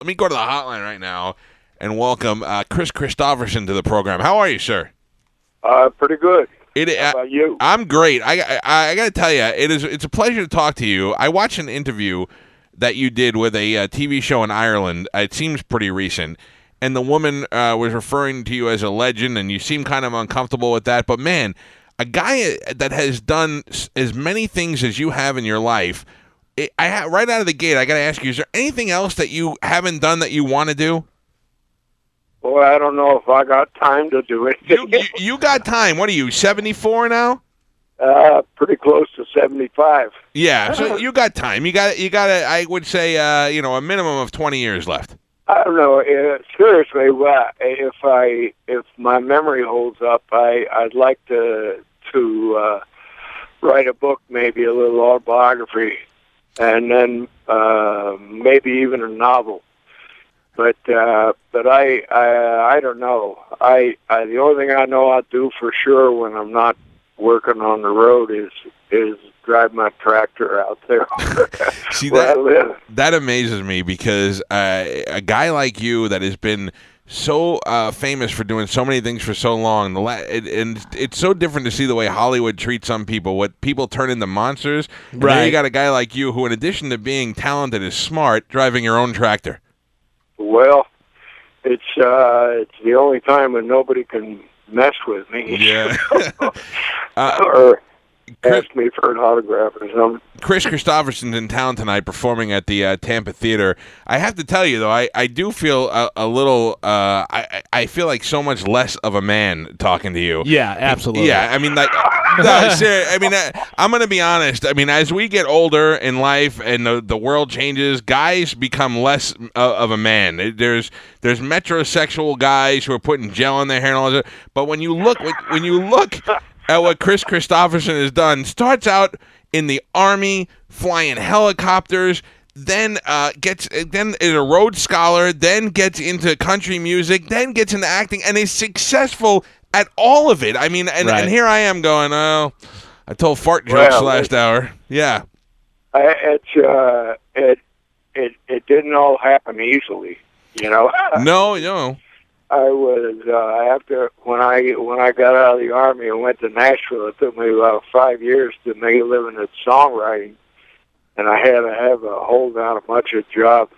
Let me go to the hotline right now and welcome Kristofferson to the program. How are you, sir? Pretty good. How about you? I'm great. I got to tell you, it's a pleasure to talk to you. I watched an interview that you did with a TV show in Ireland. It seems pretty recent. And the woman was referring to you as a legend, and you seem kind of uncomfortable with that. But, man, a guy that has done as many things as you have in your life, right out of the gate, I got to ask you, is there anything else that you haven't done that you want to do? Well, I don't know if I got time to do it. You got time. What are you, 74 now? Pretty close to 75. Yeah, so you got time. You got I would say, a minimum of 20 years left. I don't know. Seriously, if my memory holds up, I'd like to write a book, maybe a little autobiography, and then maybe even a novel. But I don't know. The only thing I know I'll do for sure when I'm not working on the road is drive my tractor out there. See, where I live. That amazes me because a guy like you that has been so famous for doing so many things for so long, and it's so different to see the way Hollywood treats some people. What people turn into monsters. And Right. There you got a guy like you who, in addition to being talented, is smart, driving your own tractor. Well, it's the only time when nobody can mess with me. Yeah. Or Kris, ask me for an autograph or something. Kris Kristofferson's in town tonight performing at the Tampa Theater. I have to tell you, though, I do feel a little I feel like so much less of a man talking to you. Yeah, absolutely. Yeah, I mean, like, no, I mean, I'm going to be honest. I mean, as we get older in life and the world changes, guys become less of a man. There's metrosexual guys who are putting gel in their hair and all that. But when you look at what Kris Kristofferson has done, starts out in the Army, flying helicopters, then is a Rhodes Scholar, then gets into country music, then gets into acting, and is successful at all of it. I mean, and Right. here I am going, oh, I told fart jokes last hour. Yeah. It didn't all happen easily, you know. No. I was after when I got out of the Army and went to Nashville. It took me about 5 years to make a living at songwriting, and I had to hold down a bunch of jobs.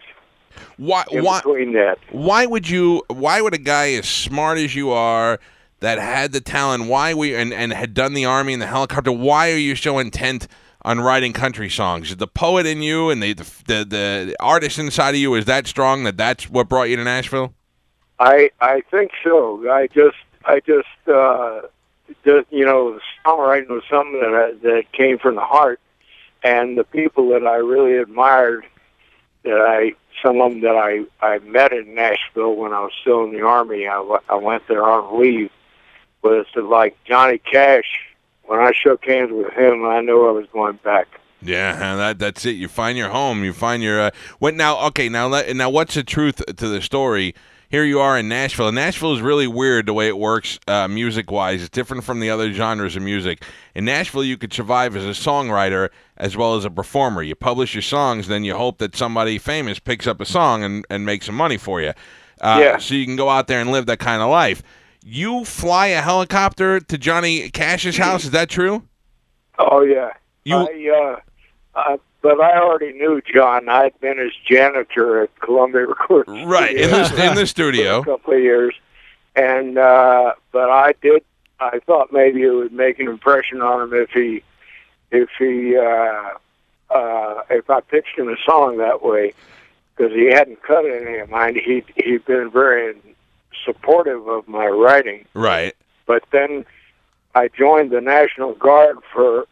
Between that. Why would a guy as smart as you are, that had the talent, and had done the Army and the helicopter, why are you so intent on writing country songs? Is the poet in you and the artist inside of you, is that strong that's what brought you to Nashville? I think so. I just songwriting was something that came from the heart, and the people that I really admired, some of them that I met in Nashville when I was still in the Army. I went there on leave. Was like Johnny Cash. When I shook hands with him, I knew I was going back. Yeah, that's it. You find your home. You find your what now? Okay, now what's the truth to the story? Here you are in Nashville. And Nashville is really weird the way it works music-wise. It's different from the other genres of music. In Nashville, you could survive as a songwriter as well as a performer. You publish your songs, then you hope that somebody famous picks up a song and makes some money for you. So you can go out there and live that kind of life. You fly a helicopter to Johnny Cash's house. Is that true? Oh, yeah. But I already knew John. I'd been his janitor at Columbia Recording right, in the studio. For a couple of years. And but I thought maybe it would make an impression on him if I pitched him a song that way, because he hadn't cut any of mine. He'd been very supportive of my writing. Right. But then I joined the National Guard for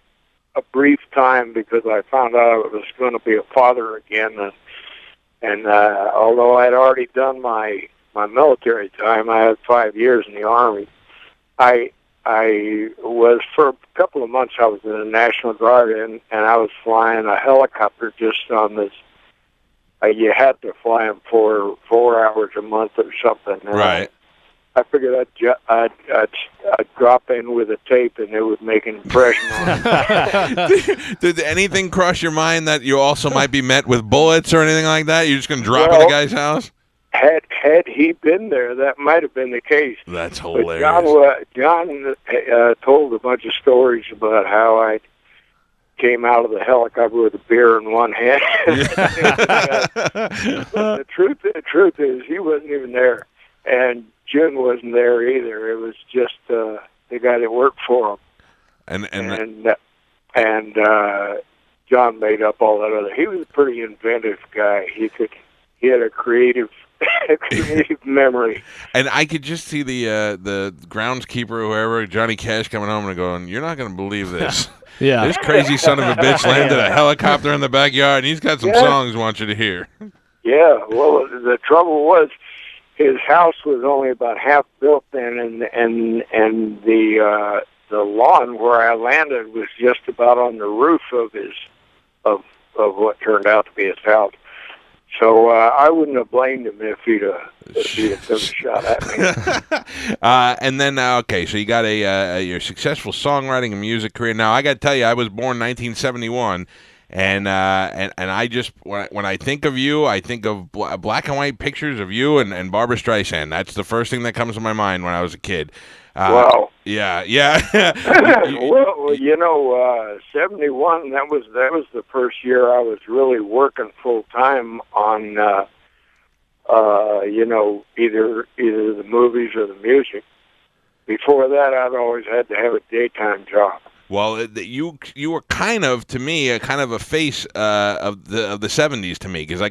a brief time because I found out I was going to be a father again, and although I'd already done my military time, I had 5 years in the Army. I was, for a couple of months, I was in the National Guard, and I was flying a helicopter just on this. You had to fly them for 4 hours a month or something. Right. I figured I'd drop in with a tape and it would make an impression on him. Did anything cross your mind that you also might be met with bullets or anything like that? You're just going to drop in the guy's house? Had he been there, that might have been the case. That's hilarious. But John told a bunch of stories about how I came out of the helicopter with a beer in one hand. But the truth is, he wasn't even there, and Jim wasn't there either. It was just the guy that worked for him, and John made up all that other. He was a pretty inventive guy. He had a creative memory. And I could just see the groundskeeper or whoever, Johnny Cash, coming home and going, "You're not going to believe this." Yeah. This crazy son of a bitch landed a helicopter in the backyard, and he's got some songs I want you to hear. Yeah, well, the trouble was his house was only about half built then, and the lawn where I landed was just about on the roof of what turned out to be his house. So I wouldn't have blamed him if he'd have took a shot at me. And then, okay, so you got your successful songwriting and music career. Now, I got to tell you, I was born 1971, and I just when I think of you, I think of black and white pictures of you and Barbra Streisand. That's the first thing that comes to my mind when I was a kid. Wow. Yeah. Well, 71. That was the first year I was really working full time on, either the movies or the music. Before that, I'd always had to have a daytime job. Well, you were kind of, to me, a face of the 70s to me, because I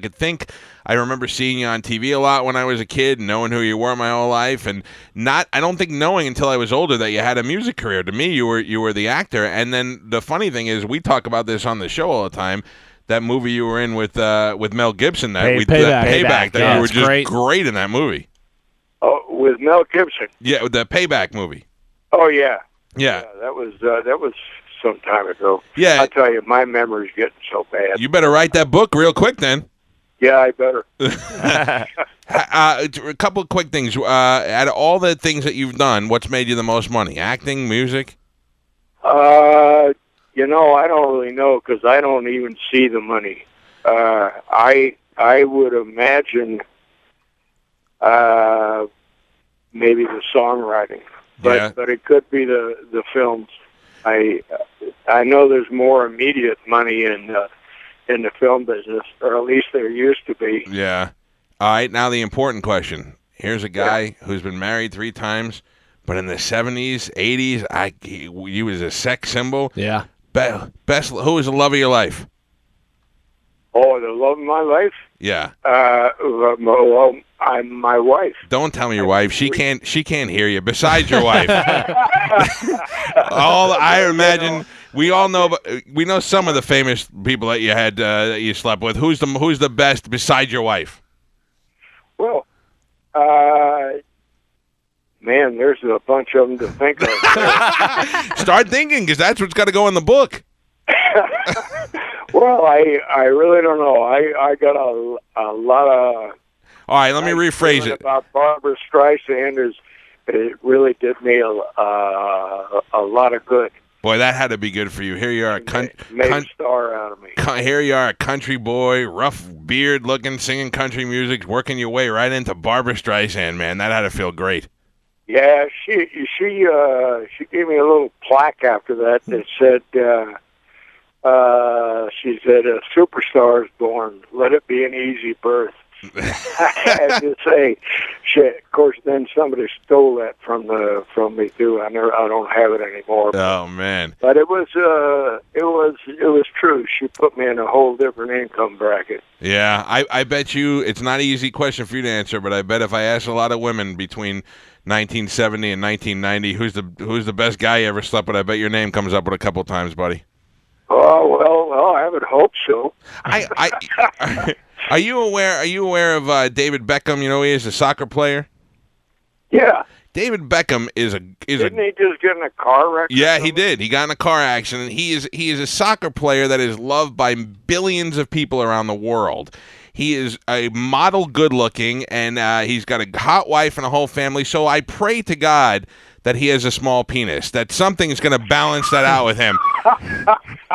remember seeing you on TV a lot when I was a kid, knowing who you were my whole life, and I don't think knowing until I was older that you had a music career. To me, you were the actor. And then the funny thing is, we talk about this on the show all the time. That movie you were in with Mel Gibson, Payback, that you were just great in that movie. Oh, with Mel Gibson. Yeah, the Payback movie. Oh yeah. Yeah, that was some time ago. Yeah, I tell you, my memory's getting so bad. You better write that book real quick, then. Yeah, I better. A couple of quick things. Out of all the things that you've done, what's made you the most money? Acting, music? I don't really know because I don't even see the money. I would imagine maybe the songwriting. But it could be the films. I know there's more immediate money in the film business, or at least there used to be. Yeah. All right. Now the important question. Here's a guy who's been married 3 times, but in the 70s, 80s, he was a sex symbol. Yeah. Who was the love of your life? Oh, the love of my life? Yeah. Well, I'm my wife. Don't tell me your wife. She can't hear you. Besides your wife. I imagine we all know. We know some of the famous people that you had that you slept with. Who's the best besides your wife? Well, man, there's a bunch of them to think of. Start thinking, because that's what's got to go in the book. Well, I really don't know. I got a lot of. All right, let me rephrase it. About Barbra Streisand it really did me a lot of good. Boy, that had to be good for you. Here you are, made a star out of me. Here you are, a country boy, rough beard looking, singing country music, working your way right into Barbra Streisand. Man, that had to feel great. Yeah, she gave me a little plaque after that said. She said, "A superstar is born. Let it be an easy birth." I had to say, shit. Of course, then somebody stole that from me too. I don't have it anymore. Oh man! But it was true. She put me in a whole different income bracket. Yeah, I bet you it's not an easy question for you to answer, but I bet if I asked a lot of women between 1970 and 1990, who's the best guy you ever slept with, I bet your name comes up with a couple times, buddy. Oh well, I would hope so. Are you aware of David Beckham? You know, he is a soccer player. Yeah. David Beckham didn't he just get in a car wreck? Yeah, he did. He got in a car accident. He is a soccer player that is loved by billions of people around the world. He is a model good-looking, and he's got a hot wife and a whole family. So I pray to God that he has a small penis, that something is going to balance that out with him.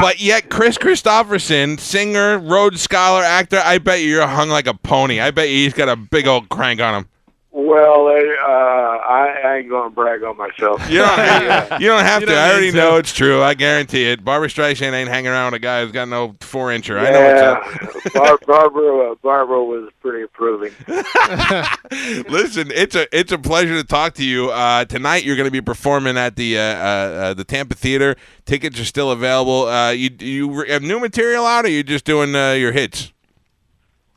But yet, Kristofferson, singer, Rhodes Scholar, actor, I bet you're hung like a pony. I bet he's got a big old crank on him. Well, I ain't going to brag on myself. You don't have to. I already know it's true. I guarantee it. Barbara Streisand ain't hanging around with a guy who's got no 4-incher. I know what's up. Barbara was pretty approving. Listen, it's a pleasure to talk to you. Tonight you're going to be performing at the Tampa Theater. Tickets are still available. You have new material out, or you just doing your hits?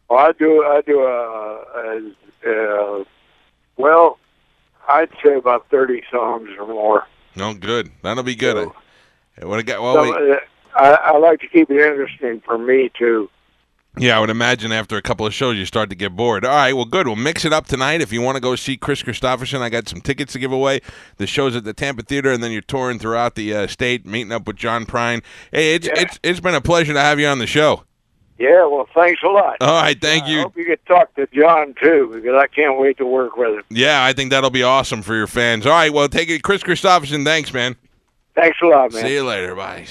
Well, I do. Well, I'd say about 30 songs or more. No, good. That'll be good. So, I like to keep it interesting for me, too. Yeah, I would imagine after a couple of shows you start to get bored. All right, well, good. We'll mix it up tonight. If you want to go see Kris Kristofferson, I got some tickets to give away. The show's at the Tampa Theater, and then you're touring throughout the state, meeting up with John Prine. Hey, it's been a pleasure to have you on the show. Yeah, well, thanks a lot. All right, thank you. I hope you get to talk to John, too, because I can't wait to work with him. Yeah, I think that'll be awesome for your fans. All right, well, take it. Kris Kristofferson, thanks, man. Thanks a lot, man. See you later. Bye.